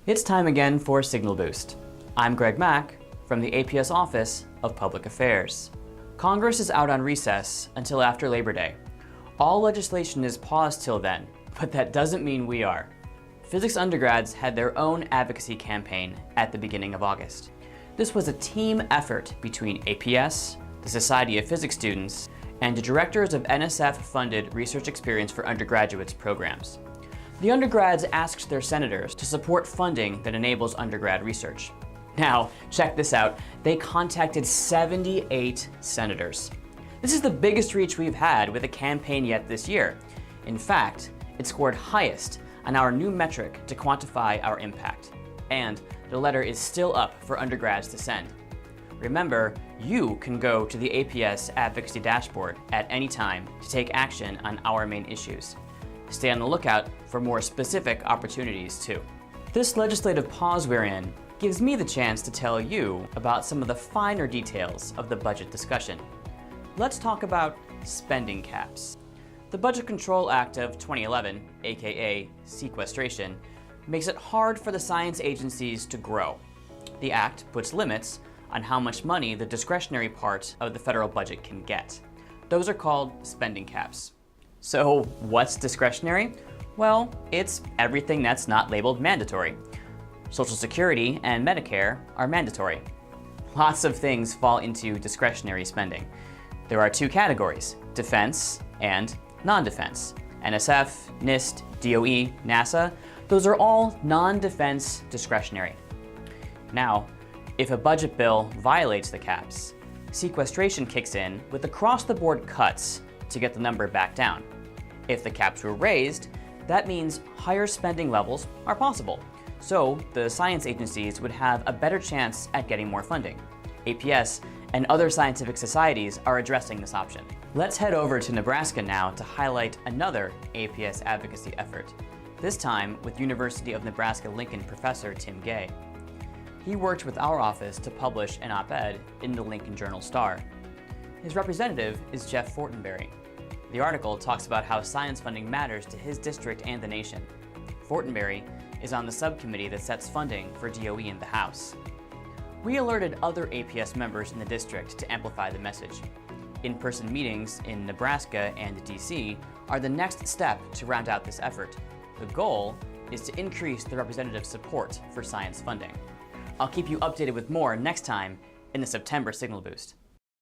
It's time again for Signal Boost. I'm Greg Mack from the APS Office of Public Affairs. Congress is out on recess until after Labor Day. All legislation is paused till then, but that doesn't mean we are. Physics undergrads had their own advocacy campaign at the beginning of August. This was a team effort between APS, the Society of Physics students, and the directors of NSF-funded Research Experience for Undergraduates programs. The undergrads asked their senators to support funding that enables undergrad research. Now, check this out. They contacted 78 senators. This is the biggest reach we've had with a campaign yet this year. In fact, it scored highest on our new metric to quantify our impact. And the letter is still up for undergrads to send. Remember, you can go to the APS Advocacy dashboard at any time to take action on our main issues. Stay on the lookout for more specific opportunities too. This legislative pause we're in gives me the chance to tell you about some of the finer details of the budget discussion. Let's talk about spending caps. The Budget Control Act of 2011, aka sequestration, makes it hard for the science agencies to grow. The act puts limits on how much money the discretionary part of the federal budget can get. Those are called spending caps. So what's discretionary? Well, it's everything that's not labeled mandatory. Social Security and Medicare are mandatory. Lots of things fall into discretionary spending. There are two categories, defense and non-defense. NSF, NIST, DOE, NASA, those are all non-defense discretionary. Now, if a budget bill violates the caps, sequestration kicks in with across-the-board cuts to get the number back down. If the caps were raised, that means higher spending levels are possible. So the science agencies would have a better chance at getting more funding. APS and other scientific societies are addressing this option. Let's head over to Nebraska now to highlight another APS advocacy effort, this time with University of Nebraska-Lincoln professor Tim Gay. He worked with our office to publish an op-ed in the Lincoln Journal-Star. His representative is Jeff Fortenberry. The article talks about how science funding matters to his district and the nation. Fortenberry is on the subcommittee that sets funding for DOE in the House. We alerted other APS members in the district to amplify the message. In-person meetings in Nebraska and DC are the next step to round out this effort. The goal is to increase the representative support for science funding. I'll keep you updated with more next time in the September Signal Boost.